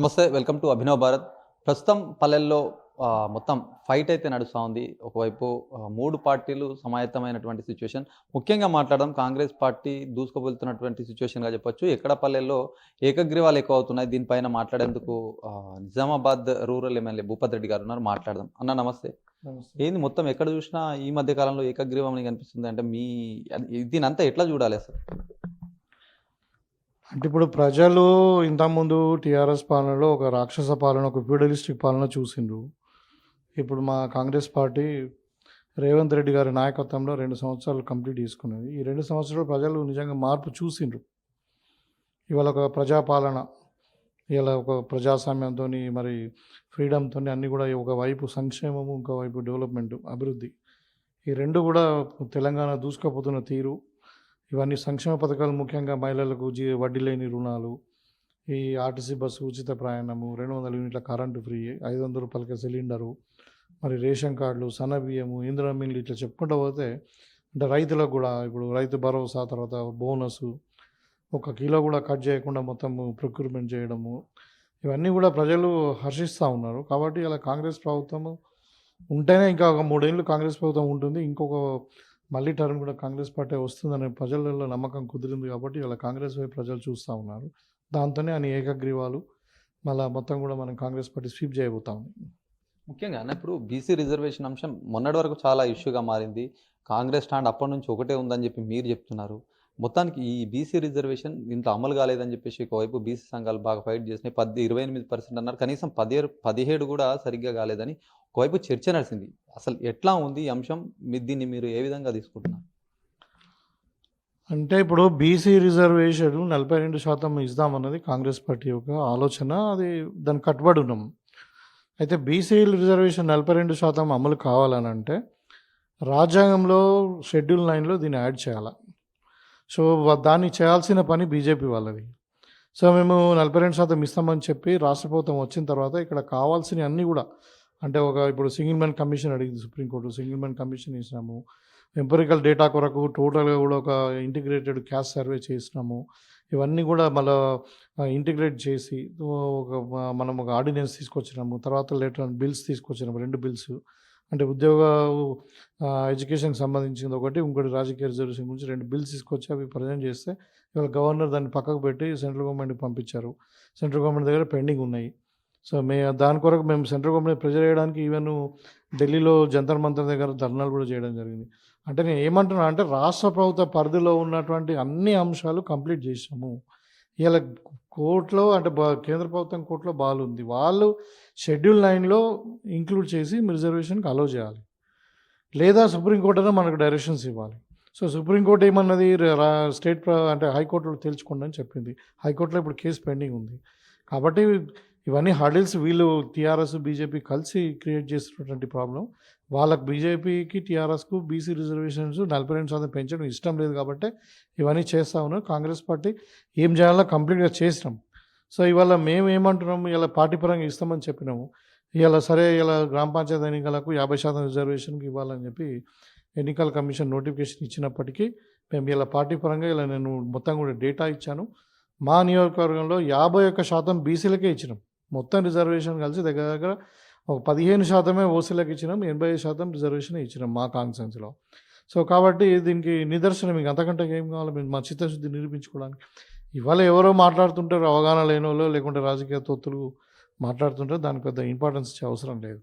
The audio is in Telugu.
నమస్తే. Welcome to Abhinav Bharat. ప్రస్తుతం పల్లెల్లో మొత్తం ఫైట్ అయితే నడుస్తా ఉంది. ఒకవైపు 3 పార్టీలు సమాయత్తమైనటువంటి సిట్యుయేషన్. ముఖ్యంగా మాట్లాడడం కాంగ్రెస్ పార్టీ దూసుకువెళ్తున్నటువంటి సిట్యుయేషన్‌గా చెప్పొచ్చు. ఎక్కడ పల్లెల్లో ఏకగ్రీవాలు ఎక్కువవుతున్నాయి. దీనిపైన మాట్లాడేందుకు నిజామాబాద్ రూరల్ ఎమ్మెల్యే భూపత్ రెడ్డి గారు ఉన్నారు. మాట్లాడదాం. అన్న నమస్తే. నమస్తే. ఏంది మొత్తం ఎక్కడ చూసినా ఈ మధ్య కాలంలో ఏకగ్రీవం అని కనిపిస్తుంది. అంటే దీనంతా ఎట్లా చూడాలి అసలు? అంటే ఇప్పుడు ప్రజలు ఇంతకుముందు టీఆర్ఎస్ పాలనలో ఒక రాక్షస పాలన, ఒక ఫ్యూడలిస్టిక్ పాలన చూసిండ్రు. ఇప్పుడు మా కాంగ్రెస్ పార్టీ రేవంత్ రెడ్డి గారి నాయకత్వంలో 2 సంవత్సరాలు కంప్లీట్ చేసుకున్నది. ఈ 2 సంవత్సరాలు ప్రజలు నిజంగా మార్పు చూసిండ్రు. ఇవాళ ఒక ప్రజాపాలన, ఇలా ఒక ప్రజాస్వామ్యంతోని మరి ఫ్రీడమ్‌తోని అన్నీ కూడా ఒకవైపు సంక్షేమము, ఇంకోవైపు డెవలప్‌మెంట్, అభివృద్ధి. ఈ 2 కూడా తెలంగాణ దూసుకుపోతున్న తీరు, ఇవన్నీ సంక్షేమ పథకాలు ముఖ్యంగా మహిళలకు వడ్డీ లేని రుణాలు, ఈ ఆర్టీసీ బస్సు ఉచిత ప్రయాణము, 200 యూనిట్ల కరెంటు ఫ్రీ, 500 రూపాయలకి సిలిండరు, మరి రేషన్ కార్డులు, సన్నబియ్యము, ఇందిరా మిల్లు ఇట్లా చెప్పుకుంటూ పోతే అంటే రైతులకు కూడా ఇప్పుడు రైతు భరోసా, తర్వాత బోనసు, 1 కిలో కూడా కట్ చేయకుండా మొత్తం ప్రొక్యూర్మెంట్ చేయడము, ఇవన్నీ కూడా ప్రజలు హర్షిస్తూ ఉన్నారు. కాబట్టి ఇలా కాంగ్రెస్ ప్రభుత్వము ఉంటేనే ఇంకా ఒక 3 ఏళ్ళు కాంగ్రెస్ ప్రభుత్వం ఉంటుంది, ఇంకొక మళ్ళీ టర్మ్ కూడా కాంగ్రెస్ పార్టీ వస్తుందనే ప్రజలలో నమ్మకం కుదిరింది. కాబట్టి ఇలా కాంగ్రెస్ వైపు ప్రజలు చూస్తూ ఉన్నారు. దాంతోనే అని ఏకగ్రీవాలు మళ్ళీ మొత్తం కూడా మనం కాంగ్రెస్ పార్టీ స్వీప్ చేయబోతా ఉంది. ముఖ్యంగా ఇప్పుడు బీసీ రిజర్వేషన్ అంశం మొన్నటి వరకు చాలా ఇష్యూగా మారింది. కాంగ్రెస్ స్టాండ్ అప్పటి నుంచి ఒకటే ఉందని చెప్పి మీరు చెప్తున్నారు. మొత్తానికి ఈ బీసీ రిజర్వేషన్ ఇంత అమలు కాలేదని చెప్పేసి ఒకవైపు బీసీ సంఘాలు బాగా ఫైట్ చేసినాయి. 28% అన్నారు. కనీసం 17 కూడా సరిగ్గా కాలేదని ఒకవైపు చర్చ నడిచింది. అసలు ఎట్లా ఉంది ఈ అంశం? దీన్ని మీరు ఏ విధంగా తీసుకుంటున్నారు? అంటే ఇప్పుడు బీసీ రిజర్వేషన్ 42% ఇద్దామన్నది కాంగ్రెస్ పార్టీ యొక్క ఆలోచన. అది దానికి కట్టుబడి ఉన్నాం. అయితే బీసీ రిజర్వేషన్ 42% అమలు కావాలనంటే రాజ్యాంగంలో షెడ్యూల్ 9లో దీన్ని యాడ్ చేయాలి. సో దాన్ని చేయాల్సిన పని బీజేపీ వాళ్ళది. సో మేము 42% ఇస్తామని చెప్పి రాష్ట్ర ప్రభుత్వం వచ్చిన తర్వాత ఇక్కడ కావాల్సినవి అన్నీ కూడా అంటే ఇప్పుడు సింగిల్ మ్యాన్ కమిషన్ అడిగింది సుప్రీంకోర్టు, సింగిల్ మ్యాన్ కమిషన్ ఇచ్చినాము. ఎంపరికల్ డేటా కొరకు టోటల్గా కూడా ఒక ఇంటిగ్రేటెడ్ క్యాస్ట్ సర్వే చేసినాము. ఇవన్నీ కూడా మళ్ళీ ఇంటిగ్రేట్ చేసి మనం ఒక ఆర్డినెన్స్ తీసుకొచ్చినాము. తర్వాత లేటర్ బిల్స్ తీసుకొచ్చినాము, 2 బిల్స్. అంటే ఉద్యోగ ఎడ్యుకేషన్కి సంబంధించింది ఒకటి, ఇంకోటి రాజకీయ రిజర్వేషన్ గురించి 2 బిల్స్ తీసుకొచ్చి అవి ప్రజెంట్ చేస్తే ఇవాళ గవర్నర్ దాన్ని పక్కకు పెట్టి సెంట్రల్ గవర్నమెంట్కి పంపించారు. సెంట్రల్ గవర్నమెంట్ దగ్గర పెండింగ్ ఉన్నాయి. సో దాని కొరకు మేము సెంట్రల్ గవర్నమెంట్ ప్రెజర్ చేయడానికి ఈవెన్ ఢిల్లీలో జంతర్ మంతర్ దగ్గర ధర్నాలు కూడా చేయడం జరిగింది. అంటే నేను ఏమంటున్నా అంటే రాష్ట్ర ప్రభుత్వ పరిధిలో ఉన్నటువంటి అన్ని అంశాలు కంప్లీట్ చేసాము. ఇలా కోర్టులో అంటే కేంద్ర ప్రభుత్వం కోర్టులో బాగుంది, వాళ్ళు షెడ్యూల్ 9లో ఇంక్లూడ్ చేసి రిజర్వేషన్కి అలో చేయాలి, లేదా సుప్రీంకోర్టు అయినా మనకు డైరెక్షన్స్ ఇవ్వాలి. సో సుప్రీంకోర్టు ఏమన్నది స్టేట్ అంటే హైకోర్టులో తేల్చుకోండి అని చెప్పింది. హైకోర్టులో ఇప్పుడు కేసు పెండింగ్ ఉంది. కాబట్టి ఇవన్నీ హర్డిల్స్ వీళ్ళు టీఆర్ఎస్ బీజేపీ కలిసి క్రియేట్ చేస్తున్నటువంటి ప్రాబ్లం. వాళ్ళకు బీజేపీకి టీఆర్ఎస్కు బీసీ రిజర్వేషన్స్ 42% పెంచడం ఇష్టం లేదు కాబట్టి ఇవన్నీ చేస్తూ ఉన్నారు. కాంగ్రెస్ పార్టీ ఏం చేయాలో కంప్లీట్గా చేసినాం. సో ఇవాళ మేము ఏమంటున్నాము, ఇలా పార్టీ పరంగా ఇస్తామని చెప్పినాము. ఇలా సరే ఇలా గ్రామ పంచాయతీ ఎన్నికలకు 50% రిజర్వేషన్కి ఇవ్వాలని చెప్పి ఎన్నికల కమిషన్ నోటిఫికేషన్ ఇచ్చినప్పటికీ మేము ఇలా పార్టీ పరంగా ఇలా నేను మొత్తం కూడా డేటా ఇచ్చాను. మా నియోజకవర్గంలో 51% బీసీలకే ఇచ్చినాం. మొత్తం రిజర్వేషన్ కలిసి దగ్గర దగ్గర ఒక 15% ఓసీలకు ఇచ్చినాం, 85% రిజర్వేషన్ ఇచ్చినాం మా కాన్స్టిట్యున్సీలో. సో కాబట్టి దీనికి నిదర్శనం మీకు అంతకంటే ఏం కావాలి? మేము మా చిత్తశుద్ధి నిరూపించుకోవడానికి. ఇవాళ ఎవరో మాట్లాడుతుంటారు, అవగాహన లేని వాళ్ళు లేకుంటే రాజకీయ తొత్తులు మాట్లాడుతుంటారు, దానికి పెద్ద ఇంపార్టెన్స్ ఇచ్చే అవసరం లేదు.